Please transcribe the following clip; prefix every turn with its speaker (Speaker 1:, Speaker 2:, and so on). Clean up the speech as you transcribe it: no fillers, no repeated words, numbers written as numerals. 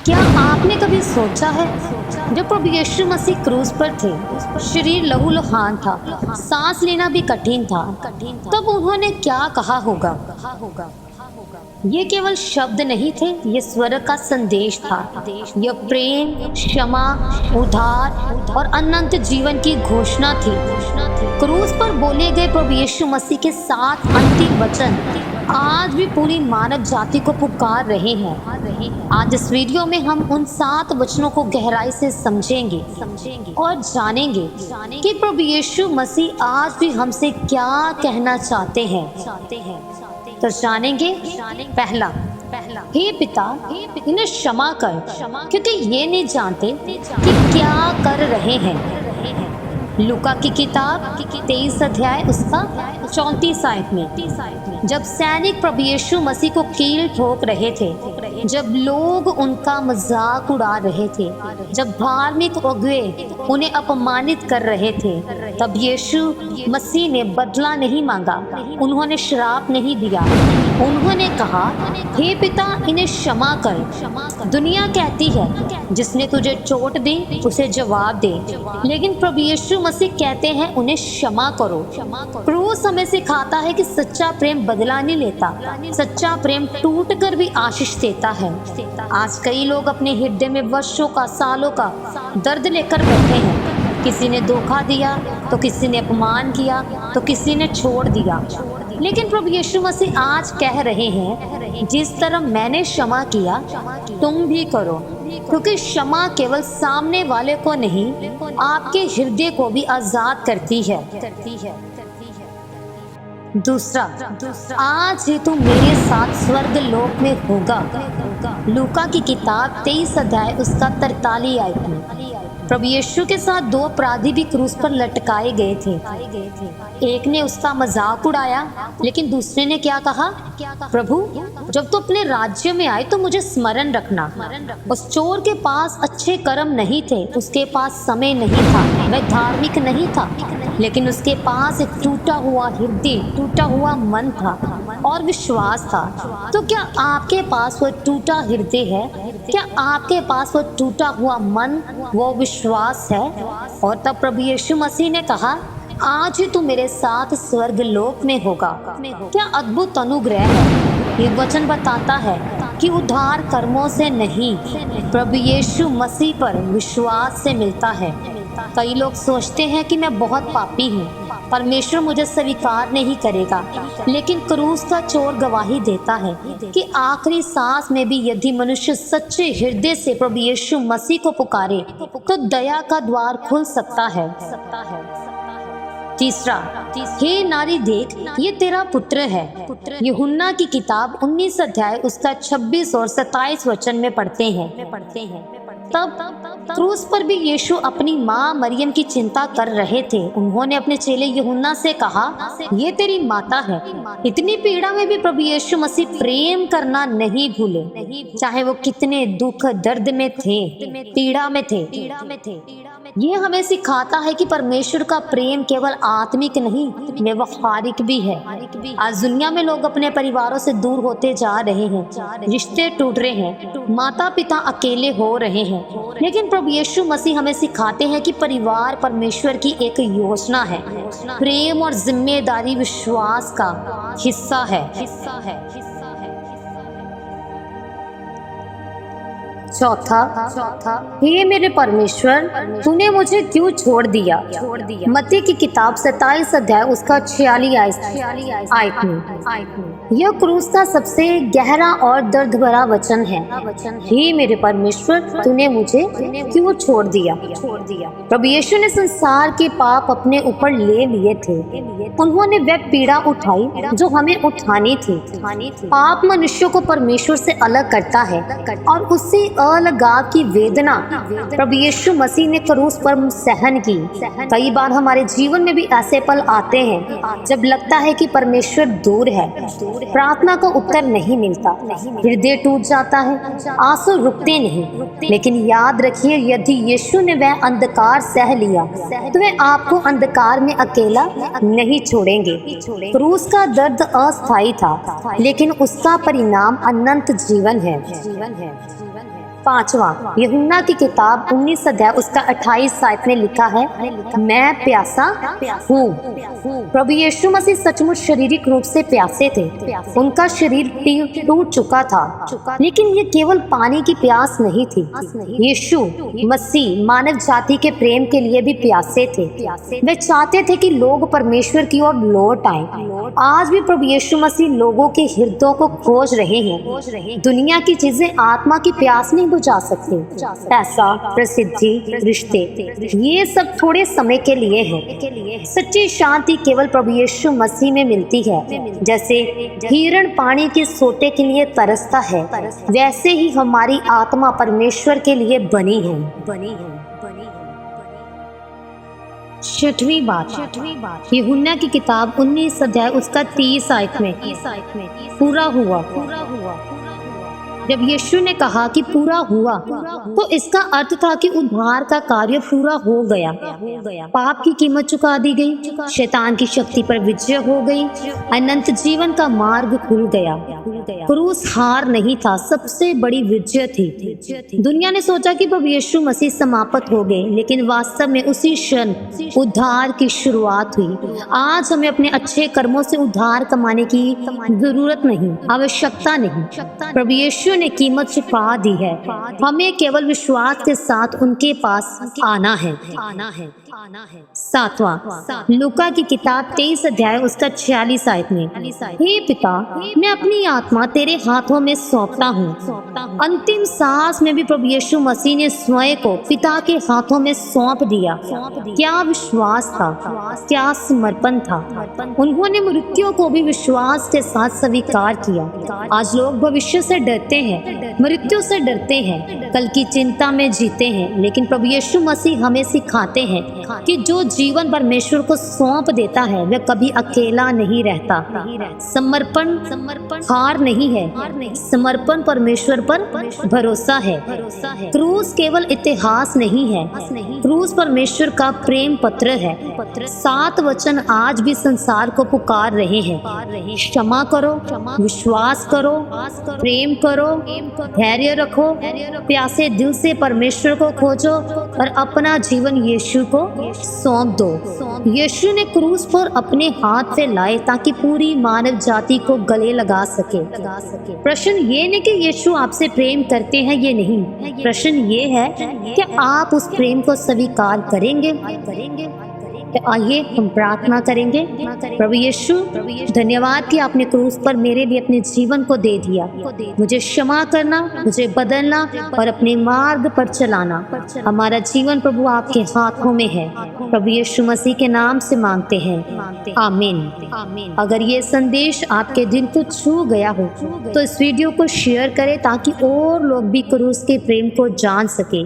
Speaker 1: क्या आपने कभी सोचा है, जब प्रभु यीशु मसीह क्रूस पर थे, शरीर लहूलुहान था, सांस लेना भी कठिन था, तब उन्होंने क्या कहा होगा? ये केवल शब्द नहीं थे, ये स्वर्ग का संदेश था। यह प्रेम, क्षमा, उद्धार और अनंत जीवन की घोषणा थी। क्रूस पर बोले गए प्रभु यीशु मसीह के 7 अंतिम वचन आज भी पूरी मानव जाति को पुकार रहे हैं। आज इस वीडियो में हम उन 7 वचनों को गहराई से समझेंगे और जानेंगे कि प्रभु यीशु मसीह आज भी हमसे क्या कहना चाहते हैं। तो जानेंगे। पहला, हे पिता, इन्हें क्षमा कर, क्योंकि ये नहीं जानते कि क्या कर रहे हैं। लूका की किताब 23 अध्याय उसका 34 आयत में, जब सैनिक प्रभु यीशु मसीह को कील ठोक रहे थे, जब लोग उनका मजाक उड़ा रहे थे, जब धार्मिक अगुवे उन्हें अपमानित कर रहे थे, तब यीशु मसीह ने बदला नहीं मांगा, उन्होंने श्राप नहीं दिया। उन्होंने कहा, हे पिता, इन्हें क्षमा कर। दुनिया कहती है जिसने तुझे चोट दी उसे जवाब दे, लेकिन प्रभु यीशु मसीह कहते हैं उन्हें क्षमा करो। क्रूस हमें सिखाता है कि सच्चा प्रेम बदला नहीं लेता, सच्चा प्रेम टूट कर भी आशीष देता है। आज कई लोग अपने हृदय में वर्षों का, सालों का दर्द लेकर बैठे हैं। किसी ने धोखा दिया तो किसी ने अपमान किया तो किसी ने छोड़ दिया, लेकिन प्रभु यीशु मसीह आज कह रहे हैं, जिस तरह मैंने क्षमा किया तुम भी करो, क्योंकि क्षमा केवल सामने वाले को नहीं, आपके हृदय को भी आजाद करती है। दूसरा, आज ही तू मेरे साथ स्वर्ग लोक में होगा। लूका की किताब 23 अध्याय उसका 43 आयत में प्रभु यीशु के साथ 2 अपराधी भी क्रूस पर लटकाए गए थे। एक ने उसका मजाक उड़ाया, लेकिन दूसरे ने क्या कहा? प्रभु, जब तू अपने राज्य में आए तो मुझे स्मरण रखना। उस चोर के पास अच्छे कर्म नहीं थे, उसके पास समय नहीं था, वह धार्मिक नहीं था, लेकिन उसके पास एक टूटा हुआ हृदय, टूटा हुआ मन था और विश्वास था। तो क्या आपके पास वो टूटा हृदय है? क्या आपके पास वो टूटा हुआ मन, वो विश्वास है? और तब प्रभु यीशु मसीह ने कहा, आज ही तू मेरे साथ स्वर्ग लोक में होगा। क्या अद्भुत अनुग्रह है! ये वचन बताता है कि उद्धार कर्मों से नहीं, प्रभु यीशु मसीह पर विश्वास से मिलता है। कई लोग सोचते हैं कि मैं बहुत पापी हूँ, परमेश्वर मुझे स्वीकार नहीं करेगा, लेकिन क्रूस का चोर गवाही देता है कि आखिरी सांस में भी यदि मनुष्य सच्चे हृदय से प्रभु यीशु मसीह को पुकारे तो दया का द्वार खुल सकता है। तीसरा, हे नारी, देख, ये तेरा पुत्र है। यूहन्ना की किताब 19 अध्याय उसका 26 और 27 वचन में पढ़ते हैं। तब क्रूस पर भी यीशु अपनी माँ मरियम की चिंता कर रहे थे। उन्होंने अपने चेले यूहन्ना से कहा, ये तेरी माता है। इतनी पीड़ा में भी प्रभु यीशु मसीह प्रेम करना नहीं भूले, चाहे वो कितने दुख दर्द में थे, पीड़ा में थे। ये हमें सिखाता है कि परमेश्वर का प्रेम केवल आत्मिक नहीं, व्यवहारिक भी है। आज दुनिया में लोग अपने परिवारों से दूर होते जा रहे हैं, रिश्ते टूट रहे हैं, माता पिता अकेले हो रहे हैं, लेकिन प्रभु यीशु मसीह हमें सिखाते हैं कि परिवार परमेश्वर की एक योजना है। प्रेम और जिम्मेदारी विश्वास का हिस्सा है। चौथा, हे मेरे परमेश्वर, तूने मुझे क्यों छोड़ दिया? मत्ती की किताब 27 अध्याय उसका 46 आयत में यह क्रूस का सबसे गहरा और दर्द भरा वचन है। हे मेरे परमेश्वर, तूने मुझे क्यों छोड़ दिया? प्रभु यीशु ने संसार के पाप अपने ऊपर ले लिए थे। उन्होंने वह पीड़ा उठाई जो हमें उठानी थी। पाप मनुष्य को परमेश्वर से अलग करता है और उससे अलगाव की वेदना प्रभु यीशु मसीह ने क्रूस पर सहन की। कई बार हमारे जीवन में भी ऐसे पल आते हैं जब लगता है कि परमेश्वर दूर है, प्रार्थना को उत्तर नहीं मिलता, हृदय टूट जाता है, आंसू रुकते नहीं। लेकिन याद रखिए, यदि यीशु ने वह अंधकार सह लिया तो वे आपको अंधकार में अकेला नहीं छोड़ेंगे। क्रूस का दर्द अस्थायी था, लेकिन उसका परिणाम अनंत जीवन है। पांचवा, यूहन्ना की किताब 19 अध्याय उसका 28 आयत में लिखा है, मैं प्यासा हूँ। प्रभु यीशु मसीह सचमुच शारीरिक रूप से प्यासे थे। उनका शरीर टूट चुका था, लेकिन ये केवल पानी की प्यास नहीं थी। यीशु मसीह मानव जाति के प्रेम के लिए भी प्यासे थे। वे चाहते थे कि लोग परमेश्वर की ओर लौट आए। आज भी प्रभु यीशु मसीह लोगों के हृदयों को खोज रहे हैं। दुनिया की चीजें आत्मा की प्यास नहीं बुझा सकती। पैसा, प्रसिद्धि, रिश्ते, ये सब थोड़े समय के लिए है। सच्ची शांति केवल प्रभु यीशु मसीह में मिलती है। जैसे हिरण पानी के सोते के लिए तरसता है, वैसे ही हमारी आत्मा परमेश्वर के लिए बनी है। छठवीं बात, यूहन्ना की किताब 19 अध्याय उसका 30 आयत में पूरा हुआ। जब यीशु ने कहा कि पूरा हुआ, तो इसका अर्थ था कि उद्धार का कार्य पूरा हो गया। पाप की कीमत चुका दी गई, शैतान की शक्ति पर विजय हो गई, अनंत जीवन का मार्ग खुल गया। क्रूस हार नहीं था, सबसे बड़ी विजय थी। दुनिया ने सोचा कि प्रभु यीशु मसीह समाप्त हो गए, लेकिन वास्तव में उसी क्षण उद्धार की शुरुआत हुई। आज हमें अपने अच्छे कर्मों से उद्धार कमाने की जरूरत नहीं, आवश्यकता नहीं। प्रभु यीशु ने कीमत चुका दी है। हमें केवल विश्वास के साथ उनके पास आना है। सातवां, लूका की किताब 23 अध्याय उसका 46 आयत में, हे पिता, मैं अपनी आत्मा तेरे हाथों में सौंपता हूँ। अंतिम सांस में भी प्रभु यीशु मसीह ने स्वयं को पिता के हाथों में सौंप दिया। क्या विश्वास था, क्या समर्पण था। उन्होंने मृत्यु को भी विश्वास के साथ स्वीकार किया। आज लोग भविष्य से डरते हैं, मृत्यु से डरते हैं, कल की चिंता में जीते हैं, लेकिन प्रभु यीशु मसीह हमें सिखाते हैं कि जो जीवन परमेश्वर को सौंप देता है वह कभी अकेला नहीं रहता। समर्पण हार नहीं है, समर्पण परमेश्वर पर भरोसा है। क्रूस केवल इतिहास नहीं है, क्रूस परमेश्वर का प्रेम पत्र है। 7 वचन आज भी संसार को पुकार रहे हैं, क्षमा करो, विश्वास करो, प्रेम करो, धैर्य रखो, प्यासे दिल से परमेश्वर को खोजो और अपना जीवन यीशु को सौंप दो। यीशु ने क्रूस पर अपने हाथ से लाए ताकि पूरी मानव जाति को गले लगा सके। प्रश्न ये नहीं कि यीशु आपसे प्रेम करते हैं, ये नहीं। प्रश्न ये है कि आप उस प्रेम को स्वीकार करेंगे। तो आइए हम प्रार्थना करेंगे। प्रभु यीशु, धन्यवाद कि आपने क्रूस पर मेरे लिए अपने जीवन को दे दिया। मुझे क्षमा करना, मुझे बदलना और अपने मार्ग पर चलाना। हमारा जीवन प्रभु आपके हाथों में है। प्रभु यीशु मसीह के नाम से मांगते हैं, आमीन। अगर ये संदेश आपके दिल को छू गया हो तो इस वीडियो को शेयर करें ताकि और लोग भी क्रूस के प्रेम को जान सके।